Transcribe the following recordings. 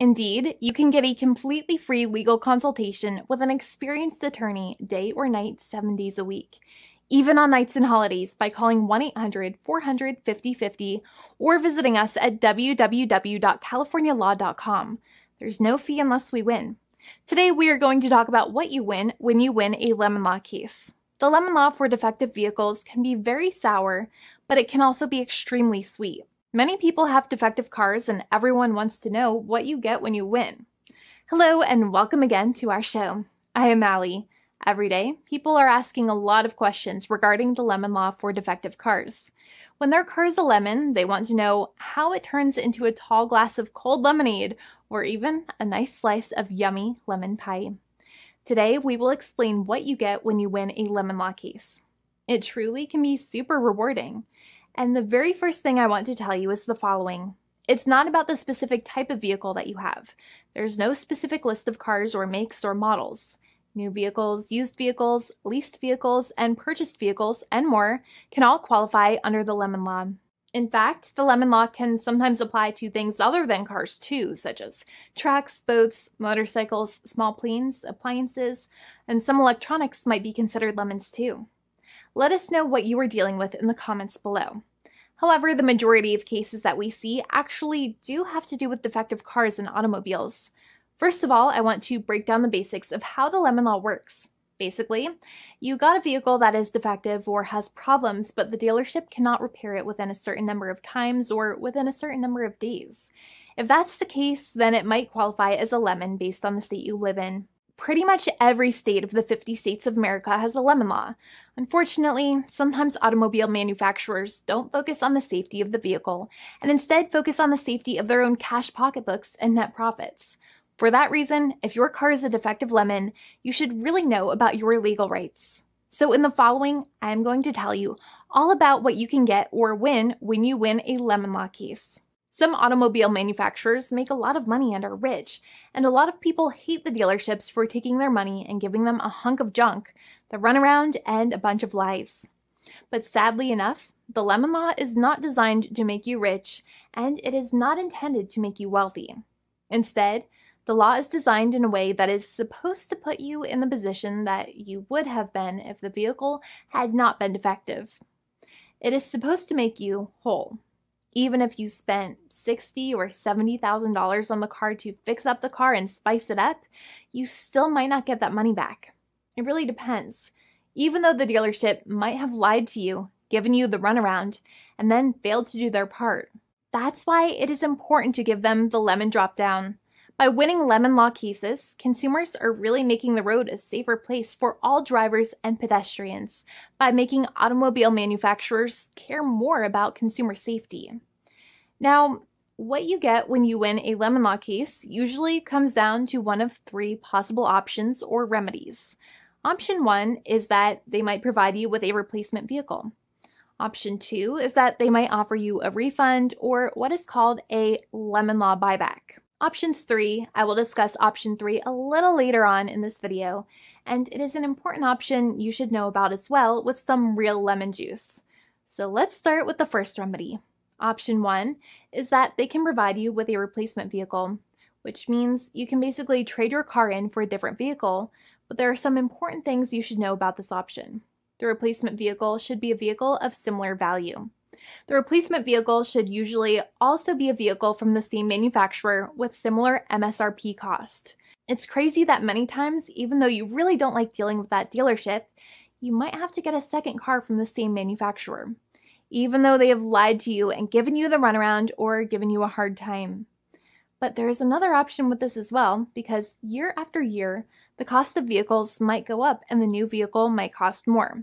Indeed, you can get a completely free legal consultation with an experienced attorney day or night, 7 days a week, even on nights and holidays by calling 1-800-400-5050 or visiting us at www.californialaw.com. There's no fee unless we win. Today, we are going to talk about what you win when you win a lemon law case. The lemon law for defective vehicles can be very sour, but it can also be extremely sweet. Many people have defective cars, and everyone wants to know what you get when you win. Hello, and welcome again to our show. I am Allie. Every day, people are asking a lot of questions regarding the lemon law for defective cars. When their car is a lemon, they want to know how it turns into a tall glass of cold lemonade, or even a nice slice of yummy lemon pie. Today, we will explain what you get when you win a lemon law case. It truly can be super rewarding. And the very first thing I want to tell you is the following. It's not about the specific type of vehicle that you have. There's no specific list of cars or makes or models. New vehicles, used vehicles, leased vehicles, and purchased vehicles, and more can all qualify under the lemon law. In fact, the lemon law can sometimes apply to things other than cars too, such as trucks, boats, motorcycles, small planes, appliances, and some electronics might be considered lemons too. Let us know what you are dealing with in the comments below. However, the majority of cases that we see actually do have to do with defective cars and automobiles. First of all, I want to break down the basics of how the lemon law works. Basically, you got a vehicle that is defective or has problems, but the dealership cannot repair it within a certain number of times or within a certain number of days. If that's the case, then it might qualify as a lemon based on the state you live in. Pretty much every state of the 50 states of America has a lemon law. Unfortunately, sometimes automobile manufacturers don't focus on the safety of the vehicle and instead focus on the safety of their own cash pocketbooks and net profits. For that reason, if your car is a defective lemon, you should really know about your legal rights. So in the following, I am going to tell you all about what you can get or win when you win a lemon law case. Some automobile manufacturers make a lot of money and are rich, and a lot of people hate the dealerships for taking their money and giving them a hunk of junk, the runaround, and a bunch of lies. But sadly enough, the lemon law is not designed to make you rich, and it is not intended to make you wealthy. Instead, the law is designed in a way that is supposed to put you in the position that you would have been if the vehicle had not been defective. It is supposed to make you whole. Even if you spent $60,000 or $70,000 on the car to fix up the car and spice it up, you still might not get that money back. It really depends. Even though the dealership might have lied to you, given you the runaround, and then failed to do their part. That's why it is important to give them the lemon drop down. By winning lemon law cases, consumers are really making the road a safer place for all drivers and pedestrians by making automobile manufacturers care more about consumer safety. Now, what you get when you win a lemon law case usually comes down to one of three possible options or remedies. Option 1 is that they might provide you with a replacement vehicle. Option 2 is that they might offer you a refund or what is called a lemon law buyback. Options 3, I will discuss option 3 a little later on in this video, and it is an important option you should know about as well with some real lemon juice. So let's start with the first remedy. Option 1 is that they can provide you with a replacement vehicle, which means you can basically trade your car in for a different vehicle, but there are some important things you should know about this option. The replacement vehicle should be a vehicle of similar value. The replacement vehicle should usually also be a vehicle from the same manufacturer with similar MSRP cost. It's crazy that many times, even though you really don't like dealing with that dealership, you might have to get a second car from the same manufacturer, even though they have lied to you and given you the runaround or given you a hard time. But there is another option with this as well, because year after year, the cost of vehicles might go up and the new vehicle might cost more.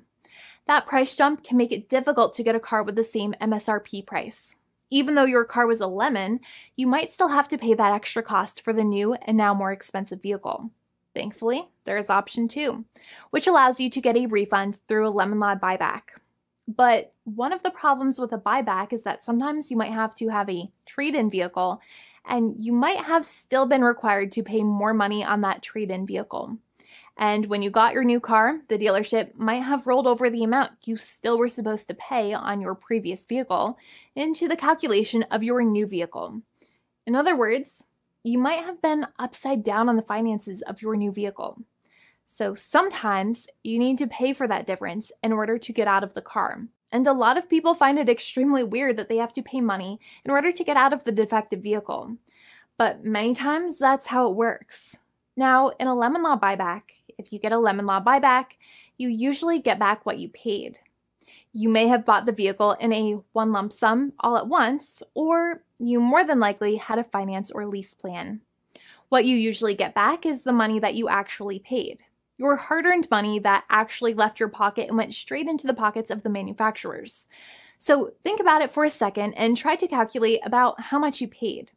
That price jump can make it difficult to get a car with the same MSRP price. Even though your car was a lemon, you might still have to pay that extra cost for the new and now more expensive vehicle. Thankfully, there is option 2, which allows you to get a refund through a lemon law buyback. But one of the problems with a buyback is that sometimes you might have to have a trade-in vehicle, and you might have still been required to pay more money on that trade-in vehicle. And when you got your new car, the dealership might have rolled over the amount you still were supposed to pay on your previous vehicle into the calculation of your new vehicle. In other words, you might have been upside down on the finances of your new vehicle. So sometimes you need to pay for that difference in order to get out of the car. And a lot of people find it extremely weird that they have to pay money in order to get out of the defective vehicle. But many times that's how it works. Now, in a lemon law buyback, if you get a lemon law buyback, you usually get back what you paid. You may have bought the vehicle in a one lump sum all at once, or you more than likely had a finance or lease plan. What you usually get back is the money that you actually paid. Your hard-earned money that actually left your pocket and went straight into the pockets of the manufacturers. So think about it for a second and try to calculate about how much you paid.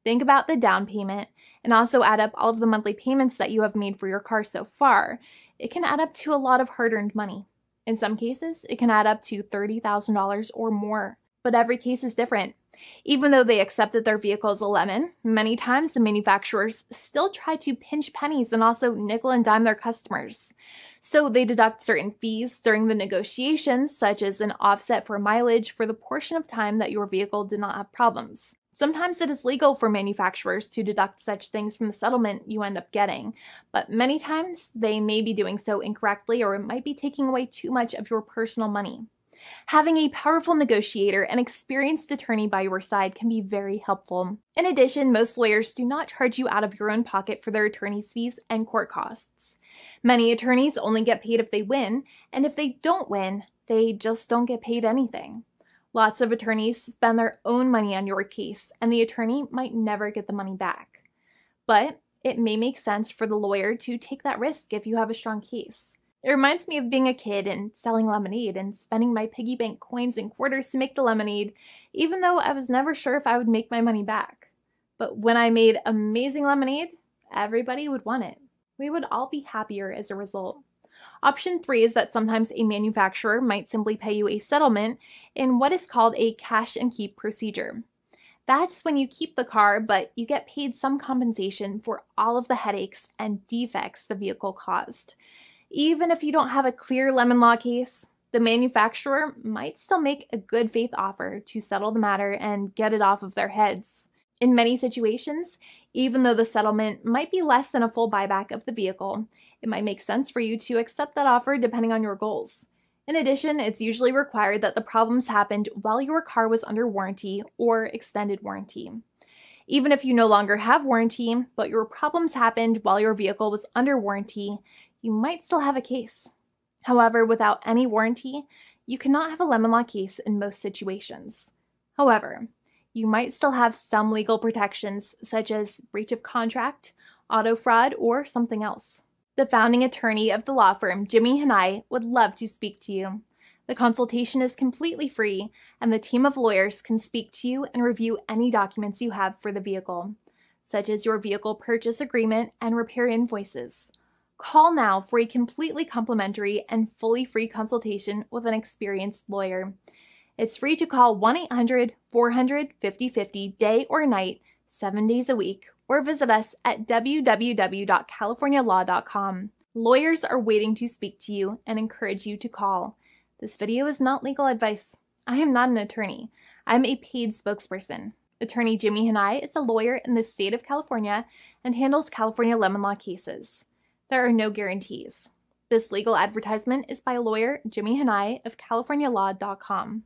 Think about the down payment and also add up all of the monthly payments that you have made for your car so far. It can add up to a lot of hard-earned money. In some cases, it can add up to $30,000 or more, but every case is different. Even though they accept that their vehicle is a lemon, many times the manufacturers still try to pinch pennies and also nickel and dime their customers. So they deduct certain fees during the negotiations, such as an offset for mileage for the portion of time that your vehicle did not have problems. Sometimes it is legal for manufacturers to deduct such things from the settlement you end up getting, but many times they may be doing so incorrectly or it might be taking away too much of your personal money. Having a powerful negotiator and experienced attorney by your side can be very helpful. In addition, most lawyers do not charge you out of your own pocket for their attorney's fees and court costs. Many attorneys only get paid if they win, and if they don't win, they just don't get paid anything. Lots of attorneys spend their own money on your case, and the attorney might never get the money back. But it may make sense for the lawyer to take that risk if you have a strong case. It reminds me of being a kid and selling lemonade and spending my piggy bank coins and quarters to make the lemonade, even though I was never sure if I would make my money back. But when I made amazing lemonade, everybody would want it. We would all be happier as a result. Option 3 is that sometimes a manufacturer might simply pay you a settlement in what is called a cash and keep procedure. That's when you keep the car, but you get paid some compensation for all of the headaches and defects the vehicle caused. Even if you don't have a clear lemon law case, the manufacturer might still make a good faith offer to settle the matter and get it off of their heads. In many situations, even though the settlement might be less than a full buyback of the vehicle, it might make sense for you to accept that offer depending on your goals. In addition, it's usually required that the problems happened while your car was under warranty or extended warranty. Even if you no longer have warranty, but your problems happened while your vehicle was under warranty, you might still have a case. However, without any warranty, you cannot have a lemon law case in most situations. However, you might still have some legal protections such as breach of contract, auto fraud, or something else. The founding attorney of the law firm, Jimmy and I, would love to speak to you. The consultation is completely free, and the team of lawyers can speak to you and review any documents you have for the vehicle, such as your vehicle purchase agreement and repair invoices. Call now for a completely complimentary and fully free consultation with an experienced lawyer. It's free to call 1-800-400-5050 day or night, 7 days a week, or visit us at www.californialaw.com. Lawyers are waiting to speak to you and encourage you to call. This video is not legal advice. I am not an attorney. I'm a paid spokesperson. Attorney Jimmy Hanai is a lawyer in the state of California and handles California lemon law cases. There are no guarantees. This legal advertisement is by lawyer Jimmy Hanai of CaliforniaLaw.com.